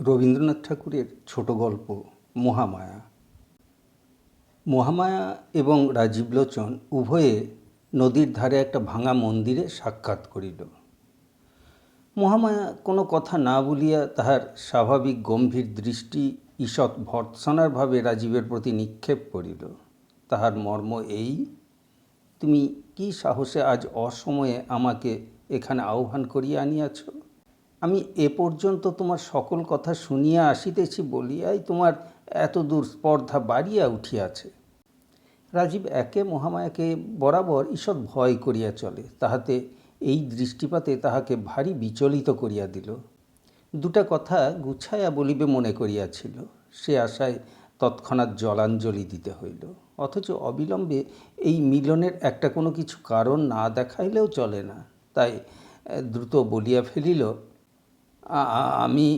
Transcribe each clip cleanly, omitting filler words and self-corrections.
রবীন্দ্রনাথ ঠাকুরের ছোট গল্প মহামায়া। মহামায়া এবং রাজীবলোচন উভয়ে নদীর ধারে একটা ভাঙা মন্দিরে সাক্ষাৎ করিল। মহামায়া কোনো কথা না বলিয়া তাহার স্বাভাবিক গম্ভীর দৃষ্টি ঈষৎ ভর্ৎসনার ভাবে রাজীবের প্রতি নিক্ষেপ করিল। তাহার মর্ম এই, তুমি কি সাহসে আজ অসময়ে আমাকে এখানে আহ্বান করিয়া আনিয়াছ? আমি এ পর্যন্ত তোমার সকল কথা শুনিয়া আসিতেছি বলিয়াই তোমার এত দূর স্পর্ধা বাড়িয়া উঠিয়াছে। রাজীব একে মহামায়াকে বরাবর ঈষৎ ভয় করিয়া চলে, তাহাতে এই দৃষ্টিপাতে তাহাকে ভারী বিচলিত করিয়া দিল। দুটা কথা গুছাইয়া বলিবে মনে করিয়াছিল, সে আশায় তৎক্ষণাৎ জলাঞ্জলি দিতে হইল। অথচ অবিলম্বে এই মিলনের একটা কোনো কিছু কারণ না দেখাইলেও চলে না। তাই দ্রুত বলিয়া ফেলিল, আমি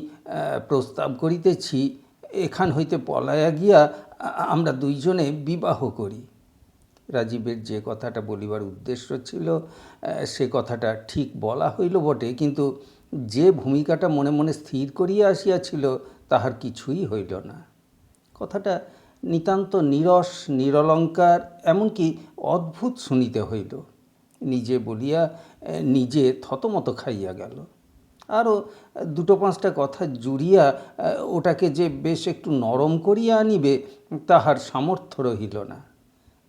প্রস্তাব করিতেছি এখান হইতে পলাইয়া গিয়া আমরা দুইজনে বিবাহ করি। রাজীবের যে কথাটা বলিবার উদ্দেশ্য ছিল সে কথাটা ঠিক বলা হইল বটে, কিন্তু যে ভূমিকাটা মনে মনে স্থির করিয়া আসিয়াছিল তাহার কিছুই হইল না। কথাটা নিতান্ত নিরস, নিরলঙ্কার, এমনকি অদ্ভুত শুনিতে হইল। নিজে বলিয়া নিজে থতমত খাইয়া গেল। আরও দুটো পাঁচটা কথা জুড়িয়া ওটাকে যে বেশ একটু নরম করিয়া আনিবে তাহার সামর্থ্য রহিল না।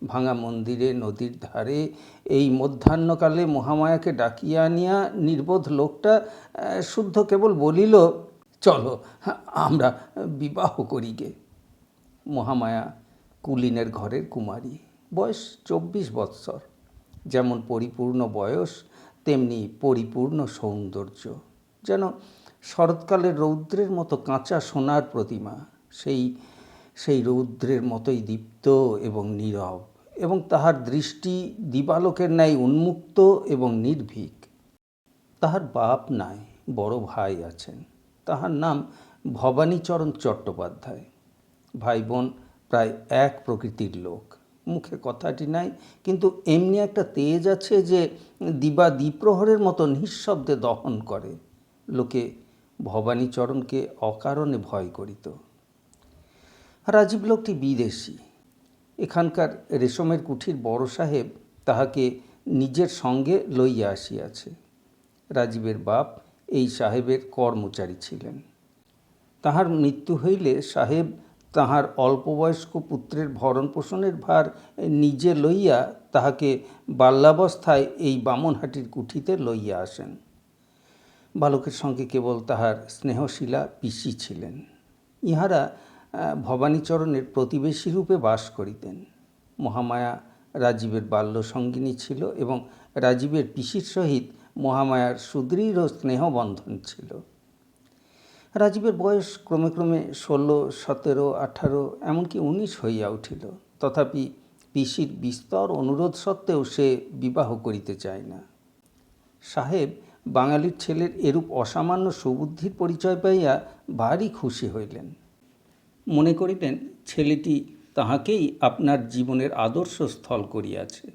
ভাঙা মন্দিরে নদীর ধারে এই মধ্যাহ্নকালে মহামায়াকে ডাকিয়া আনিয়া নির্বোধ লোকটা শুদ্ধ কেবল বলিল, চলো আমরা বিবাহ করি গে। মহামায়া কুলীনের ঘরের কুমারী, বয়স 24 বৎসর। যেমন পরিপূর্ণ বয়স তেমনি পরিপূর্ণ সৌন্দর্য, যেন শরৎকালের রৌদ্রের মতো কাঁচা সোনার প্রতিমা। সেই রৌদ্রের মতোই দীপ্ত এবং নীরব, এবং তাহার দৃষ্টি দিবালোকের ন্যায় উন্মুক্ত এবং নির্ভীক। তাহার বাপ নাই, বড় ভাই আছেন। তাহার নাম ভবানীচরণ চট্টোপাধ্যায়। ভাই বোন প্রায় এক প্রকৃতির লোক। মুখে কথাটি নাই, কিন্তু এমনি একটা তেজ আছে যে দিবা দ্বিপ্রহরের মতো নিঃশব্দে দহন করে। লোকে ভবানীচরণকে অকারণে ভয় করিত। রাজীব লোকটি বিদেশি। এখানকার রেশমের কুঠির বড় সাহেব তাহাকে নিজের সঙ্গে লইয়া আসিয়াছে। রাজীবের বাপ এই সাহেবের কর্মচারী ছিলেন। তাহার মৃত্যু হইলে সাহেব তাহার অল্পবয়স্ক পুত্রের ভরণ পোষণের ভার নিজে লইয়া তাহাকে বাল্যাবস্থায় এই বামনহাটির কুঠিতে লইয়া আসেন। বালকের সঙ্গে কেবল তাহার স্নেহশীলা পিসি ছিলেন। ইহারা ভবানীচরণের প্রতিবেশী রূপে বাস করিতেন। মহামায়া রাজীবের বাল্যসঙ্গিনী ছিল এবং রাজীবের পিসির সহিত মহামায়ার সুদৃঢ় স্নেহবন্ধন ছিল। রাজীবের বয়স ক্রমে ক্রমে 16, 17, 18, এমনকি 19 হইয়া উঠিল। তথাপি পিসির বিস্তর অনুরোধ সত্ত্বেও সে বিবাহ করিতে চায় না। সাহেব বাঙালির ছেলের এরূপ অসামান্য সুবুদ্ধির পরিচয় পাইয়া ভারী খুশি হইলেন। মনে করিলেন ছেলেটি তাহাকেই আপনার জীবনের আদর্শ স্থল করিয়াছে।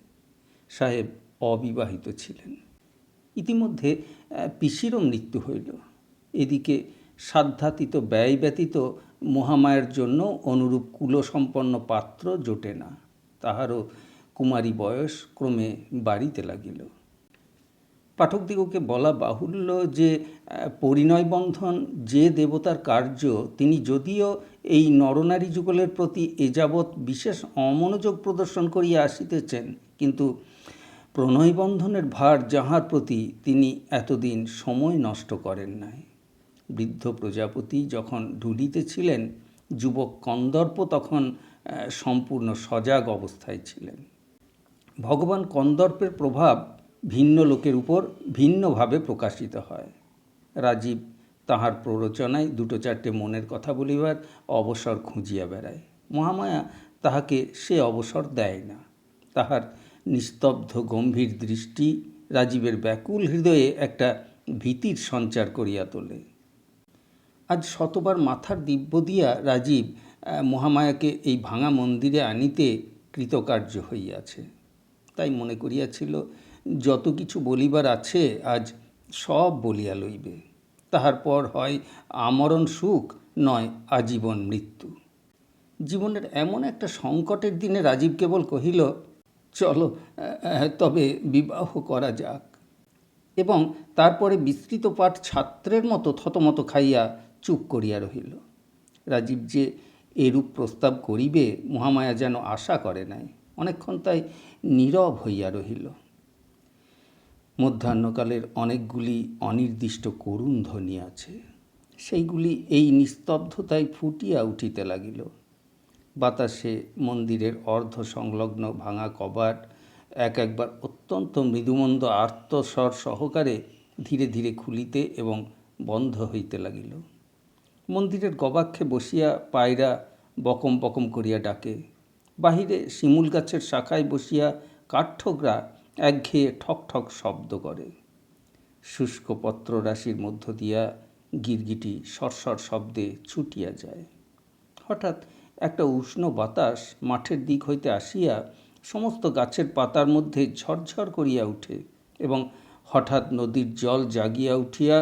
সাহেব অবিবাহিত ছিলেন। ইতিমধ্যে পিসিরও মৃত্যু হইল। এদিকে সাধ্যাতীত ব্যয় ব্যতীত মহামায়ার জন্য অনুরূপ কুলসম্পন্ন পাত্র জোটে না। তাহারও কুমারী বয়স ক্রমে বাড়িতে লাগিল। পাঠকদিগকে বলা বাহুল্য যে পরিণয় বন্ধন যে দেবতার কার্য, তিনি যদিও এই নরনারী যুগলের প্রতি এযাবৎ বিশেষ অমনোযোগ প্রদর্শন করিয়া আসিতেছেন, কিন্তু প্রণয় বন্ধনের ভার যাহার প্রতি তিনি এতদিন সময় নষ্ট করেন নাই। বৃদ্ধ প্রজাপতি যখন ঢুলিতেছিলেন, যুবক কন্দর্প তখন সম্পূর্ণ সজাগ অবস্থায় ছিলেন। ভগবান কন্দর্পের প্রভাব ভিন্ন লোকের উপর ভিন্নভাবে প্রকাশিত হয়। রাজীব তাহার প্ররোচনায় দুটো চারটে মনের কথা বলিবার অবসর খুঁজিয়া বেড়ায়। মহামায়া তাহাকে সে অবসর দেয় না। তাহার নিস্তব্ধ গম্ভীর দৃষ্টি রাজীবের ব্যাকুল হৃদয়ে একটা ভীতির সঞ্চার করিয়া তোলে। আজ শতবার মাথার দিব্য দিয়া রাজীব মহামায়াকে এই ভাঙা মন্দিরে আনিতে কৃতকার্য হইয়াছে। তাই মনে করিয়াছিল যত কিছু বলিবার আছে আজ সব বলিয়া লইবে। তাহার পর হয় আমরণ সুখ, নয় আজীবন মৃত্যু। জীবনের এমন একটা সংকটের দিনে রাজীব কেবল কহিল, চলো তবে বিবাহ করা যাক, এবং তারপরে বিস্তৃত পাঠ ছাত্রের মতো থতমত খাইয়া চুপ করিয়া রহিল। রাজীব যে এরূপ প্রস্তাব করিবে মহামায়া যেন আশা করে নাই। অনেকক্ষণ তাই নীরব হইয়া রহিল। মধ্যাহ্নকালের অনেকগুলি অনির্দিষ্ট করুণ ধ্বনি আছে, সেইগুলি এই নিস্তব্ধতায় ফুটিয়া উঠিতে লাগিল। বাতাসে মন্দিরের অর্ধ সংলগ্ন ভাঙা কবাট একবার অত্যন্ত মৃদুমন্দ আর্তস্বর সহকারে ধীরে ধীরে খুলিতে এবং বন্ধ হইতে লাগিল। মন্দিরের গবাক্ষে বসিয়া পায়রা বকম বকম করিয়া ডাকে। বাহিরে শিমুল গাছের শাখায় বসিয়া কাঠঠোকরা একঘেয়ে ঠক ঠক শব্দ করে। শুষ্ক পত্ররাশির মধ্য দিয়া গিরগিটি সরসর শব্দে ছুটিয়া যায়। হঠাৎ একটা উষ্ণ বাতাস মাঠের দিক হইতে আসিয়া সমস্ত গাছের পাতার মধ্যে ঝরঝর করিয়া উঠে, এবং হঠাৎ নদীর জল জাগিয়া উঠিয়া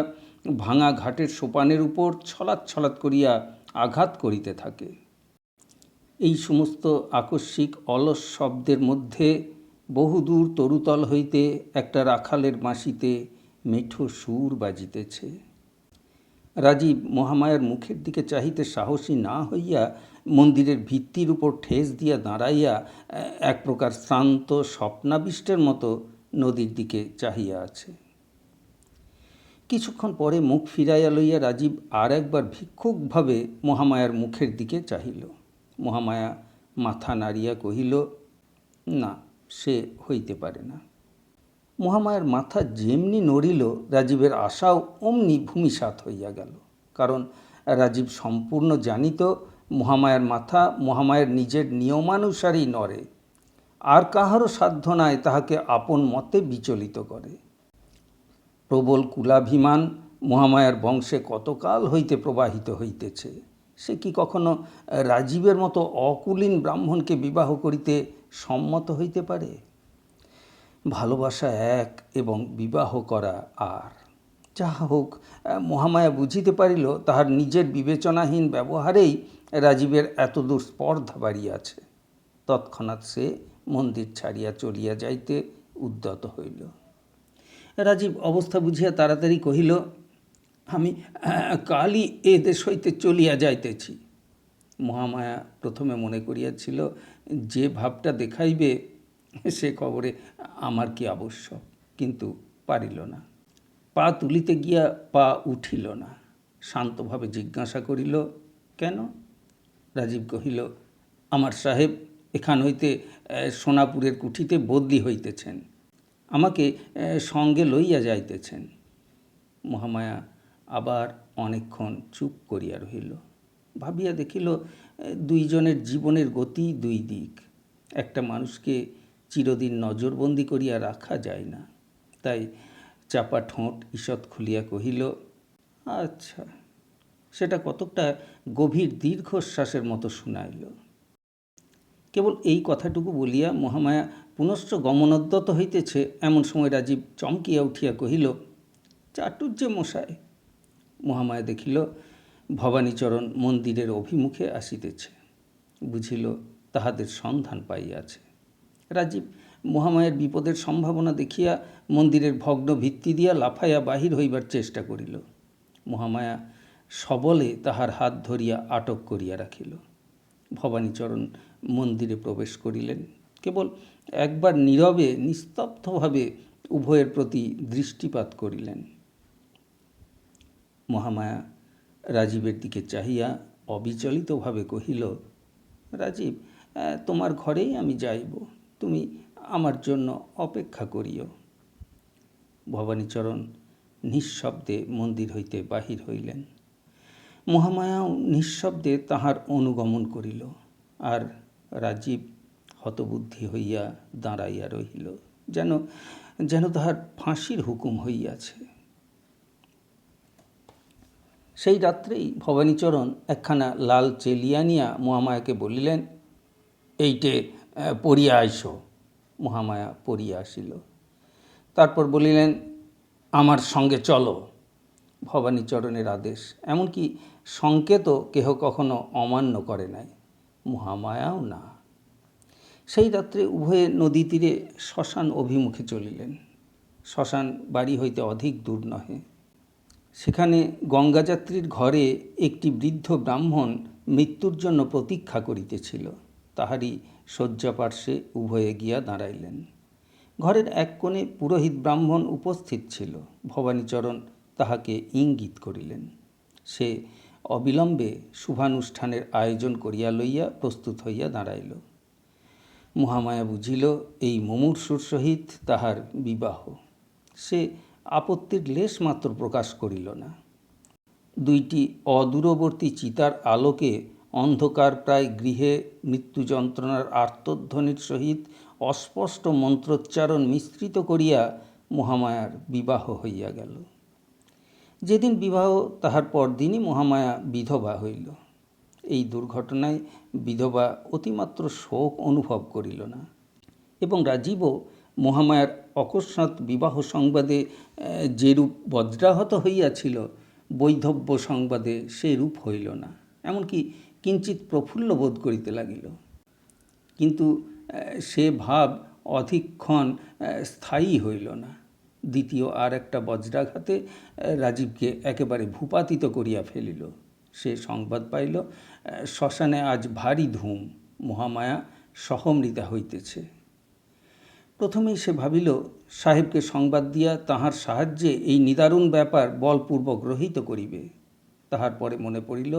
ভাঙা ঘাটের সোপানের উপর ছলাৎ ছলাৎ করিয়া আঘাত করিতে থাকে। এই সমস্ত আকস্মিক অলস শব্দের মধ্যে বহুদূর তরুতল হইতে একটা রাখালের বাঁশিতে মেঠো সুর বাজিতেছে। রাজীব মহামায়ার মুখের দিকে চাহিতে সাহসী না হইয়া মন্দিরের ভিত্তির উপর ঠেস দিয়া দাঁড়াইয়া এক প্রকার শ্রান্ত স্বপ্নাবিষ্টের মতো নদীর দিকে চাহিয়া আছে। কিছুক্ষণ পরে মুখ ফিরাইয়া লইয়া রাজীব আর একবার ভিক্ষুকভাবে মহামায়ার মুখের দিকে চাহিল। মহামায়া মাথা নাড়িয়া কহিল, না, সে হইতে পারে না। মহামায়ার মাথা যেমনি নড়িল, রাজীবের আশাও অমনি ভূমিসাৎ হইয়া গেল। কারণ রাজীব সম্পূর্ণ জানিত মহামায়ার মাথা মহামায়ার নিজের নিয়মানুসারেই নড়ে, আর কাহারও সাধ্য নাই তাহাকে আপন মতে বিচলিত করে। প্রবল কুলাভিমান মহামায়ার বংশে কতকাল হইতে প্রবাহিত হইতেছে। সে কি কখনো রাজীবের মতো অকুলীন ব্রাহ্মণকে বিবাহ করিতে সম্মত হইতে পারে? ভালোবাসা এক এবং বিবাহ করা আর। যাহা হোক, মহামায়া বুঝিতে পারিল তাহার নিজের বিবেচনাহীন ব্যবহারেই রাজীবের এতদূর স্পর্ধা বাড়িয়াছে। তৎক্ষণাৎ সে মন্দির ছাড়িয়া চলিয়া যাইতে উদ্যত হইল। রাজীব অবস্থা বুঝিয়া তাড়াতাড়ি কহিল, আমি কালই এ দেশ হইতে চলিয়া যাইতেছি। মহামায়া প্রথমে মনে করিয়াছিল যে ভাবটা দেখাইবে সে খবরে আমার কি আবশ্যক, কিন্তু পারিল না। পা তুলিতে গিয়া পা উঠিল না। শান্তভাবে জিজ্ঞাসা করিল, কেন? রাজীব কহিল, আমার সাহেব এখান হইতে সোনাপুরের কুঠিতে বদলি হইতেছেন, আমাকে সঙ্গে লইয়া যাইতেছেন। মহামায়া আবার অনেকক্ষণ চুপ করিয়া রহিল। ভাবিয়া দেখিল দুইজনের জীবনের গতি দুই দিক। একটা মানুষকে চিরদিন নজরবন্দি করিয়া রাখা যায় না। তাই চাপা ঠোঁট ঈষৎ খুলিয়া কহিল, আচ্ছা। সেটা কতকটা গভীর দীর্ঘশ্বাসের মতো শুনাইল। কেবল এই কথাটুকু বলিয়া মহামায়া পুনশ্চ গমনোদ্যত হইতেছে, এমন সময় রাজীব চমকিয়া উঠিয়া কহিল, চাটুর্যে মশায়। মহামায়া দেখিল ভবানীচরণ মন্দিরের অভিমুখে আসিতেছে। বুঝিল তাহাদের সন্ধান পাইয়াছে। রাজীব মহামায়ার বিপদের সম্ভাবনা দেখিয়া মন্দিরের ভগ্ন ভিত্তি দিয়া লাফাইয়া বাহির হইবার চেষ্টা করিল। মহামায়া সবলে তাহার হাত ধরিয়া আটক করিয়া রাখিল। ভবানীচরণ মন্দিরে প্রবেশ করিলেন। কেবল একবার নীরবে নিস্তব্ধভাবে উভয়ের প্রতি দৃষ্টিপাত করিলেন। মহামায়া রাজীবের দিকে চাহিয়া অবিচলিতভাবে কহিল, রাজীব, তোমার ঘরেই আমি যাইব, তুমি আমার জন্য অপেক্ষা করিও। ভবানীচরণ নিঃশব্দে মন্দির হইতে বাহির হইলেন। মহামায়াও নিঃশব্দে তাহার অনুগমন করিল, আর রাজীব হতবুদ্ধি হইয়া দাঁড়াইয়া রহিল, যেন যেন তাহার ফাঁসির হুকুম হইয়াছে। সেই রাত্রেই ভবানীচরণ একখানা লাল চেলিয়া নিয়া মহামায়াকে বলিলেন, এইটে পড়িয়া আইসো। মহামায়া পড়িয়া আসিল। তারপর বলিলেন, আমার সঙ্গে চলো। ভবানীচরণের আদেশ, এমনকি সংকেতও কেহ কখনো অমান্য করে নাই, মহামায়াও না। সেই রাত্রে উভয়ে নদী তীরে শ্মশান অভিমুখে চলিলেন। শ্মশান বাড়ি হইতে অধিক দূর নহে। সেখানে গঙ্গাযাত্রীর ঘরে একটি বৃদ্ধ ব্রাহ্মণ মৃত্যুর জন্য প্রতীক্ষা করিতেছিল। তাহারই শয্যাপার্শ্বে উভয়ে গিয়া দাঁড়াইলেন। ঘরের এক কোণে পুরোহিত ব্রাহ্মণ উপস্থিত ছিল। ভবানীচরণ তাহাকে ইঙ্গিত করিলেন। সে অবিলম্বে শুভানুষ্ঠানের আয়োজন করিয়া লইয়া প্রস্তুত হইয়া দাঁড়াইল। মহামায়া বুঝিল এই মুমূর্ষুর সহিত তাহার বিবাহ। সে আপত্তির লেশ মাত্র প্রকাশ করিল না। দুইটি অদূরবর্তী চিতার আলোকে অন্ধকার প্রায় গৃহে মৃত্যু যন্ত্রণার আর্তধ্বনির সহিত অস্পষ্ট মন্ত্রোচ্চারণ মিশ্রিত করিয়া মহামায়ার বিবাহ হইয়া গেল। যেদিন বিবাহ তাহার পরদিনই মহামায়া বিধবা হইল। এই দুর্ঘটনায় বিধবা অতিমাত্র শোক অনুভব করিল না, এবং রাজীবও মহামায়ার অকস্মাৎ বিবাহ সংবাদে যেরূপ বজ্রাহত হইয়াছিল, বৈধব্য সংবাদে সে রূপ হইল না। এমনকি কিঞ্চিৎ প্রফুল্ল বোধ করিতে লাগিল। কিন্তু সে ভাব অধিকক্ষণ স্থায়ী হইল না। দ্বিতীয় আর একটা বজ্রাঘাতে রাজীবকে একেবারে ভূপাতিত করিয়া ফেলিল। সে সংবাদ পাইল শ্মশানে আজ ভারী ধুম, মহামায়া সহমৃতা হইতেছে। প্রথমেই সে ভাবিল সাহেবকে সংবাদ দিয়া তাহার সাহায্যে এই নিদারুণ ব্যাপার বলপূর্বক গ্রহীত করিবে। তাহার পরে মনে পড়িল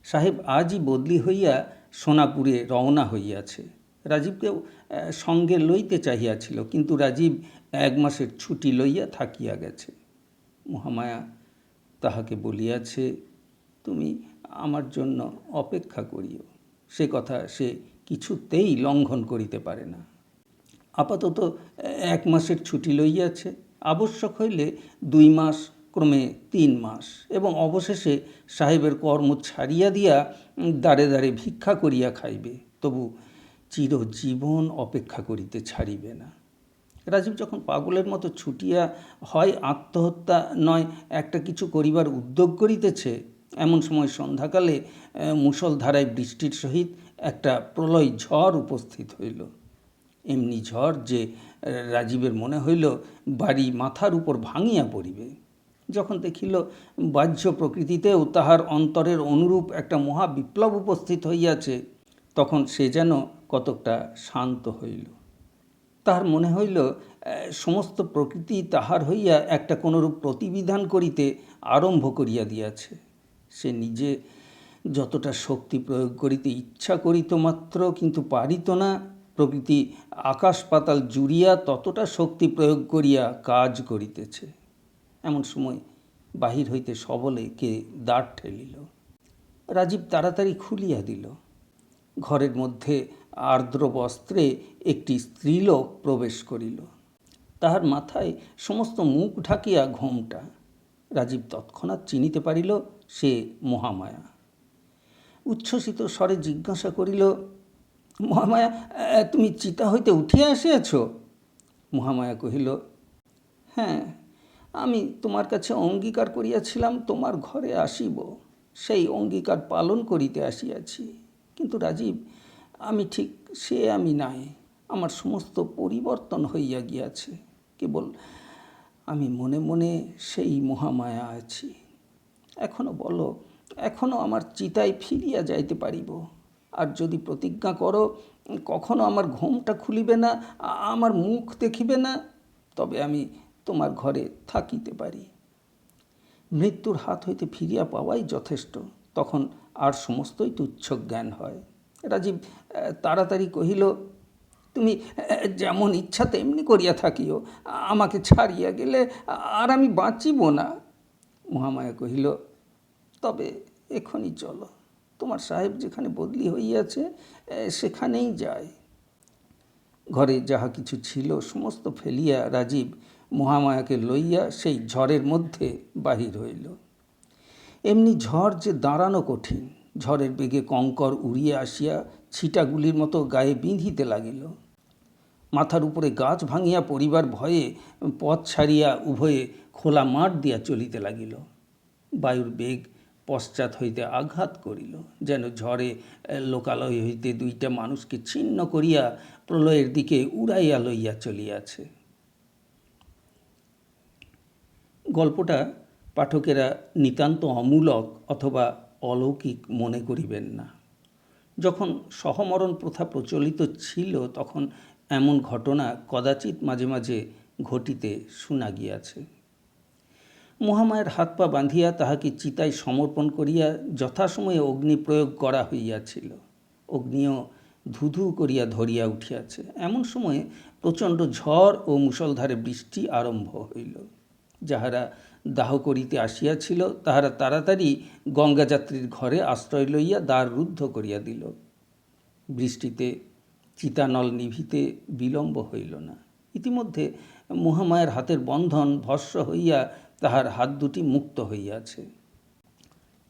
সাহেব আজই বদলি হইয়া সোনাপুরে রওনা হইয়াছে। রাজীবকেও সঙ্গে লইতে চাহিয়াছিল, কিন্তু রাজীব 1 মাসের ছুটি লইয়া থাকিয়া গেছে। মহামায়া তাহাকে বলিয়াছে, তুমি আমার জন্য অপেক্ষা করিও। সে কথা সে কিছুতেই লঙ্ঘন করিতে পারে না। আপাতত 1 মাসের ছুটি লইয়াছে, আবশ্যক হইলে 2 মাস, ক্রমে 3 মাস, এবং অবশেষে সাহেবের কর্ম ছাড়িয়া দিয়া দ্বারে দ্বারে ভিক্ষা করিয়া খাইবে, তবু চিরজীবন অপেক্ষা করিতে ছাড়িবে না। রাজীব যখন পাগলের মতো ছুটিয়া হয় আত্মহত্যা নয় একটা কিছু করিবার উদ্যোগ করিতেছে, এমন সময় সন্ধ্যাকালে মুষলধারায় বৃষ্টির সহিত একটা প্রলয় ঝড় উপস্থিত হইল। এমনি ঝড় যে রাজীবের মনে হইল বাড়ি মাথার উপর ভাঙিয়া পড়িবে। যখন দেখিল বাহ্য প্রকৃতিতেও তাহার অন্তরের অনুরূপ একটা মহা বিপ্লব উপস্থিত হইয়াছে, তখন সে যেন কতকটা শান্ত হইল। তাহার মনে হইল সমস্ত প্রকৃতি তাহার হইয়া একটা কোনরূপ প্রতিবিধান করিতে আরম্ভ করিয়া দিয়াছে। সে নিজে যতটা শক্তি প্রয়োগ করিতে ইচ্ছা করিত মাত্র, কিন্তু পারিত না, প্রকৃতি আকাশ পাতাল জুড়িয়া ততটা শক্তি প্রয়োগ করিয়া কাজ করিতেছে। এমন সময় বাহির হইতে সবলে কে দ্বার ঠেলিল। রাজীব তাড়াতাড়ি খুলিয়া দিল। ঘরের মধ্যে আর্দ্র বস্ত্রে একটি স্ত্রীলোক প্রবেশ করিল। তাহার মাথায় সমস্ত মুখ ঢাকিয়া ঘোমটা। রাজীব তৎক্ষণাৎ চিনিতে পারিল সে মহামায়া। উচ্ছ্বসিত স্বরে জিজ্ঞাসা করিল, মহামায়া, তুমি চিতা হইতে উঠিয়া আসিয়াছ? মহামায়া কহিল, হ্যাঁ, আমি তোমার কাছে অঙ্গীকার করিয়াছিলাম তোমার ঘরে আসিব, সেই অঙ্গীকার পালন করিতে আসিয়াছি। কিন্তু রাজীব, আমি ঠিক সে আমি নাই। আমার সমস্ত পরিবর্তন হইয়া গিয়াছে। কেবল আমি মনে মনে সেই মহামায়া আছি। এখনো বলো, এখনো আমার চিতায় ফিরিয়া যাইতে পারিব? আর যদি প্রতিজ্ঞা করো কখনো আমার ঘোমটা খুলিবে না, আমার মুখ দেখিবে না, তবে আমি তোমার ঘরে থাকিতে পারি। মৃত্যুর হাত হইতে ফিরিয়া পাওয়াই যথেষ্ট, তখন আর সমস্তই তুচ্ছ জ্ঞান হয়। রাজীব তাড়াতাড়ি কহিল, তুমি যেমন ইচ্ছা তেমনি করিয়া থাকিও, আমাকে ছাড়িয়া গেলে আর আমি বাঁচিব না। মহামায়া কহিল, তবে এখনই চলো, তোমার সাহেব যেখানে বদলি হইয়াছে সেখানেই যায়। ঘরে যাহা কিছু ছিল সমস্ত ফেলিয়া রাজীব মহামায়াকে লইয়া সেই ঝড়ের মধ্যে বাহির হইল। এমনি ঝড় যে দাঁড়ানো কঠিন। ঝড়ের বেগে কঙ্কর উড়িয়া আসিয়া ছিটাগুলির মতো গায়ে বিঁধিতে লাগিল। মাথার উপরে গাছ ভাঙিয়া পড়িবার ভয়ে পথ ছাড়িয়া উভয়ে খোলা মাঠ দিয়া চলিতে লাগিল। বায়ুর বেগ পশ্চাৎ হইতে আঘাত করিল, যেন ঝড়ে লোকালয় হইতে দুইটা মানুষকে ছিন্ন করিয়া প্রলয়ের দিকে উড়াইয়া লইয়া চলিয়াছে। গল্পটা পাঠকেরা নিতান্ত অমূলক অথবা অলৌকিক মনে করিবেন না। যখন সহমরণ প্রথা প্রচলিত ছিল তখন এমন ঘটনা কদাচিৎ মাঝে মাঝে ঘটিতে শোনা গিয়াছে। মহামায়ার হাত পা বাঁধিয়া তাহাকে চিতায় সমর্পণ করিয়া যথাসময়ে অগ্নি প্রয়োগ করা হইয়াছিল। অগ্নিও ধুধু করিয়া ধরিয়া উঠিয়াছে। এমন সময়ে প্রচণ্ড ঝড় ও মুষলধারে বৃষ্টি আরম্ভ হইল। যাহারা দাহ করিতে আসিয়াছিল তাহারা তাড়াতাড়ি গঙ্গাযাত্রীর ঘরে আশ্রয় লইয়া দ্বার রুদ্ধ করিয়া দিল। বৃষ্টিতে চিতানল নিভিতে বিলম্ব হইল না। ইতিমধ্যে মহামায়ার হাতের বন্ধন ভস্ম হইয়া তাহার হাত দুটি মুক্ত হইয়াছে।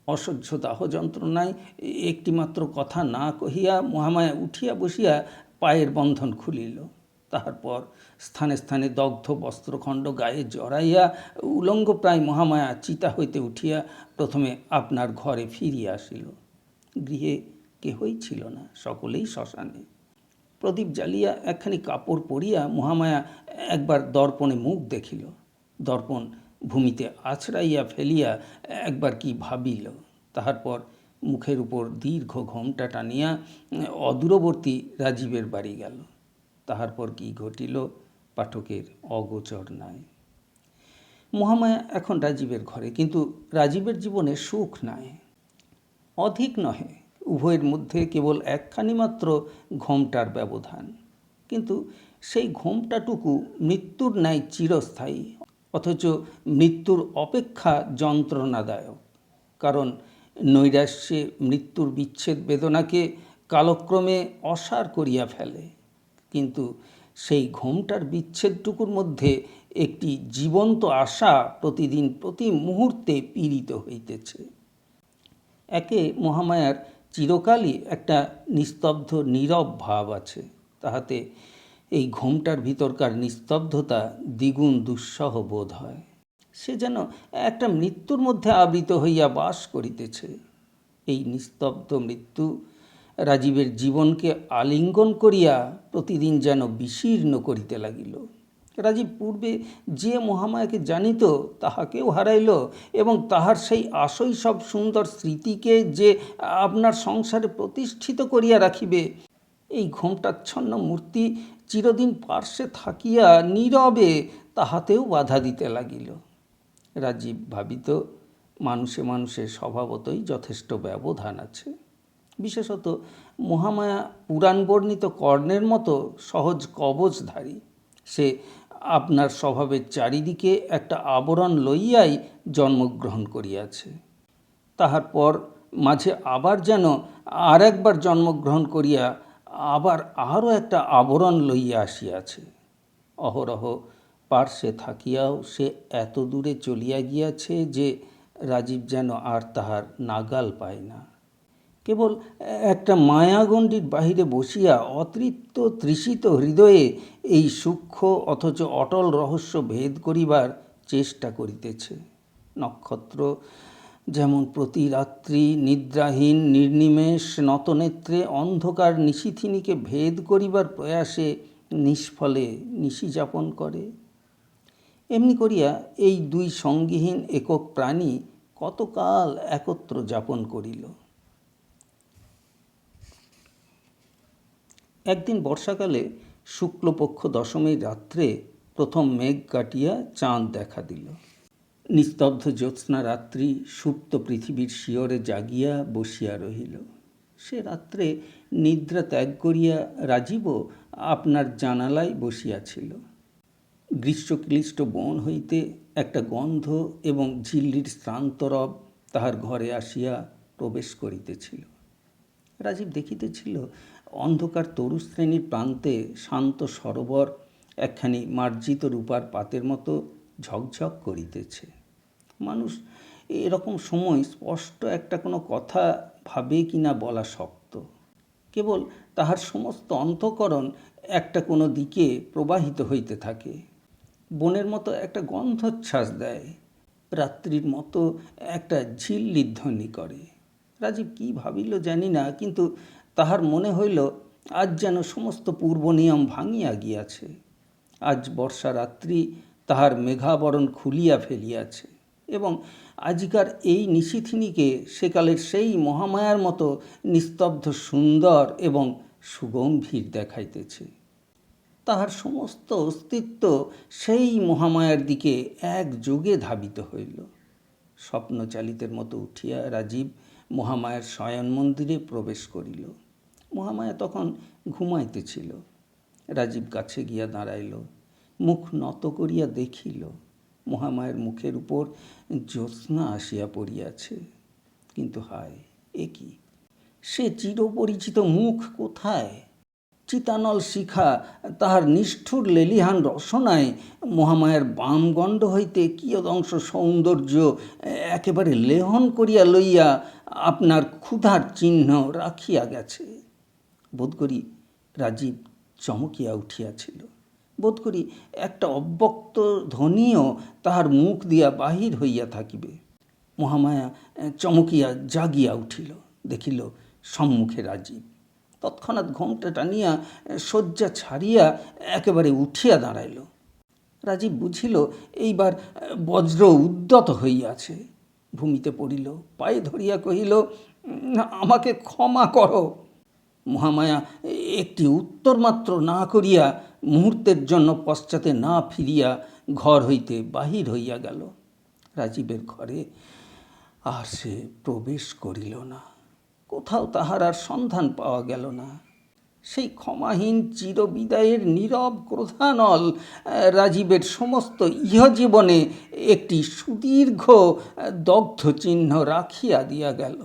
অসহ্য দাহ যন্ত্রণায় একটিমাত্র কথা না কহিয়া মহামায়া উঠিয়া বসিয়া পায়ের বন্ধন খুলিল। তাহার পর স্থানে স্থানে দগ্ধ বস্ত্রখণ্ড গায়ে জড়াইয়া উলঙ্গ প্রায় মহামায়া চিতা হইতে উঠিয়া প্রথমে আপনার ঘরে ফিরিয়া আসিল। গৃহে কেহই ছিল না, সকলেই শ্মশানে। প্রদীপ জ্বালিয়া একখানি কাপড় পরিয়া মহামায়া একবার দর্পণে মুখ দেখিল। দর্পণ ভূমিতে আছড়াইয়া ফেলিয়া একবার কি ভাবিল। তাহার পর মুখের উপর দীর্ঘ ঘোমটা টানিয়া অদূরবর্তী রাজীবের বাড়ি গেল। তাহার পর কি ঘটিল পাঠকের অগোচর নাই। মহামায়া এখন রাজীবের ঘরে, কিন্তু রাজীবের জীবনে সুখ নাই। অধিক নহে, উভয়ের মধ্যে কেবল একখানি মাত্র ঘোমটার ব্যবধান। কিন্তু সেই ঘোমটাটুকু মৃত্যুর ন্যায় চিরস্থায়ী, অথচ মৃত্যুর অপেক্ষা যন্ত্রণাদায়ক। কারণ নৈরাশ্যে মৃত্যুর বিচ্ছেদ বেদনাকে কালক্রমে অসার করিয়া ফেলে, কিন্তু সেই ঘোমটার বিচ্ছেদটুকুর মধ্যে একটি জীবন্ত আশা প্রতিদিন প্রতি মুহূর্তে পীড়িত হইতেছে। একে মহামায়ার চিরকালই একটা নিস্তব্ধ নীরব ভাব আছে, তাহাতে এই ঘোমটার ভিতরকার নিস্তব্ধতা দ্বিগুণ দুঃসহ বোধ হয়। সে যেন একটা মৃত্যুর মধ্যে আবৃত হইয়া বাস করিতেছে। এই নিস্তব্ধ মৃত্যু রাজীবের জীবনকে আলিঙ্গন করিয়া প্রতিদিন যেন বিশীর্ণ করিতে লাগিল। রাজীব পূর্বে যে মহামায়াকে জানিত তাহাকেও হারাইল, এবং তাহার সেই আশৈশব সুন্দর স্মৃতিকে যে আপনার সংসারে প্রতিষ্ঠিত করিয়া রাখিবে, এই ঘোমটাচ্ছন্ন মূর্তি চিরদিন পার্শ্বে থাকিয়া নীরবে তাহাতেও বাধা দিতে লাগিল। রাজীব ভাবিত, মানুষে মানুষে স্বভাবতই যথেষ্ট ব্যবধান আছে। বিশেষত মহামায়া পুরাণ বর্ণিত কর্ণের মতো সহজ কবচধারী। সে আপনার স্বভাবের চারিদিকে একটা আবরণ লইয়াই জন্মগ্রহণ করিয়াছে। তাহার পর মাঝে আবার যেন আর একবার জন্মগ্রহণ করিয়া আবার আরও একটা আবরণ লইয়া আসিয়াছে। অহরহ পার্শ্বে থাকিয়াও সে এত দূরে চলিয়া গিয়াছে যে রাজীব যেন আর তাহার নাগাল পায় না। কেবল একটা মায়াগণ্ডির বাহিরে বসিয়া অতৃপ্ত তৃষিত হৃদয়ে এই সূক্ষ্ম অথচ অটল রহস্য ভেদ করিবার চেষ্টা করিতেছে। নক্ষত্র যেমন প্রতি রাত্রি নিদ্রাহীন নির্নিমেষ নতনেত্রে অন্ধকার নিশিথিনীকে ভেদ করিবার প্রয়াসে নিষ্ফলে নিশি যাপন করে, এমনি করিয়া এই দুই সঙ্গীহীন একক প্রাণী কতকাল একত্র যাপন করিল। একদিন বর্ষাকালে শুক্লপক্ষ দশমীর রাত্রে প্রথম মেঘ কাটিয়া চাঁদ দেখা দিল। নিস্তব্ধ জ্যোৎস্না রাত্রি সুপ্ত পৃথিবীর শিয়রে জাগিয়া বসিয়া রহিল। সে রাত্রে নিদ্রা ত্যাগ করিয়া রাজীবও আপনার জানালায় বসিয়াছিল। গ্রীষ্মক্লিষ্ট বন হইতে একটা গন্ধ এবং ঝিল্লির শ্রান্তরব তাহার ঘরে আসিয়া প্রবেশ করিতেছিল। রাজীব দেখিতেছিল অন্ধকার তরুশ্রেণীর প্রান্তে শান্ত সরোবর একখানি মার্জিত রূপার পাতের মতো ঝকঝক করিতেছে। মানুষ এরকম সময় স্পষ্ট একটা কোনো কথা ভাবে কিনা বলা শক্ত। কেবল তাহার সমস্ত অন্তঃকরণ একটা কোনো দিকে প্রবাহিত হইতে থাকে, বনের মতো একটা গন্ধচ্ছ্বাস দেয়। রাত্রির মতো একটা ঝিল্লির ধ্বনি করে। রাজীব কি ভাবিল জানি না, কিন্তু তাহার মনে হইল আজ যেন সমস্ত পূর্ব নিয়ম ভাঙিয়া গিয়াছে। আজ বর্ষা রাত্রি তাহার মেঘাবরণ খুলিয়া ফেলিয়াছে এবং আজিকার এই নিশীথিনীকে সেকালের সেই মহামায়ার মতো নিস্তব্ধ সুন্দর এবং সুগম্ভীর দেখাইতেছে। তাহার সমস্ত অস্তিত্ব সেই মহামায়ার দিকে একযোগে ধাবিত হইল। স্বপ্নচালিতের মতো উঠিয়া রাজীব মহামায়ার শয়ন মন্দিরে প্রবেশ করিল। মহামায়া তখন ঘুমাইতেছিল। রাজীব কাছে গিয়া দাঁড়াইল, মুখ নত করিয়া দেখিল মহামায়ের মুখের উপর জ্যোৎস্না আসিয়া পড়িয়াছে। কিন্তু হায়, এ কি! সে চিরপরিচিত মুখ কোথায়? চিতানল শিখা তাহার নিষ্ঠুর লেলিহান রসনায় মহামায়ার বাম গণ্ড হইতে কিয়দংশ সৌন্দর্য একেবারে লেহন করিয়া লইয়া আপনার ক্ষুধার চিহ্ন রাখিয়া গেছে। বোধ করি রাজীব চমকিয়া উঠিয়াছিল। বোধ করি একটা অব্যক্ত ধ্বনিও তাহার মুখ দিয়া বাহির হইয়া থাকিবে। মহামায়া চমকিয়া জাগিয়া উঠিল, দেখিল সম্মুখে রাজীব। তৎক্ষণাৎ ঘোমটা টানিয়া শয্যা ছাড়িয়া একেবারে উঠিয়া দাঁড়াইল। রাজীব বুঝিল এইবার বজ্র উদ্যত হইয়াছে। ভূমিতে পড়িল, পায়ে ধরিয়া কহিল, আমাকে ক্ষমা করো। মহামায়া একটি উত্তর মাত্র না করিয়া মুহূর্তের জন্য পশ্চাতে না ফিরিয়া ঘর হইতে বাহির হইয়া গেল। রাজীবের ঘরে আর সে প্রবেশ করিল না। কোথাও তাহার আর সন্ধান পাওয়া গেল না। সেই ক্ষমাহীন চিরবিদায়ের নীরব ক্রোধানল রাজীবের সমস্ত ইহজীবনে একটি সুদীর্ঘ দগ্ধ চিহ্ন রাখিয়া দিয়া গেল।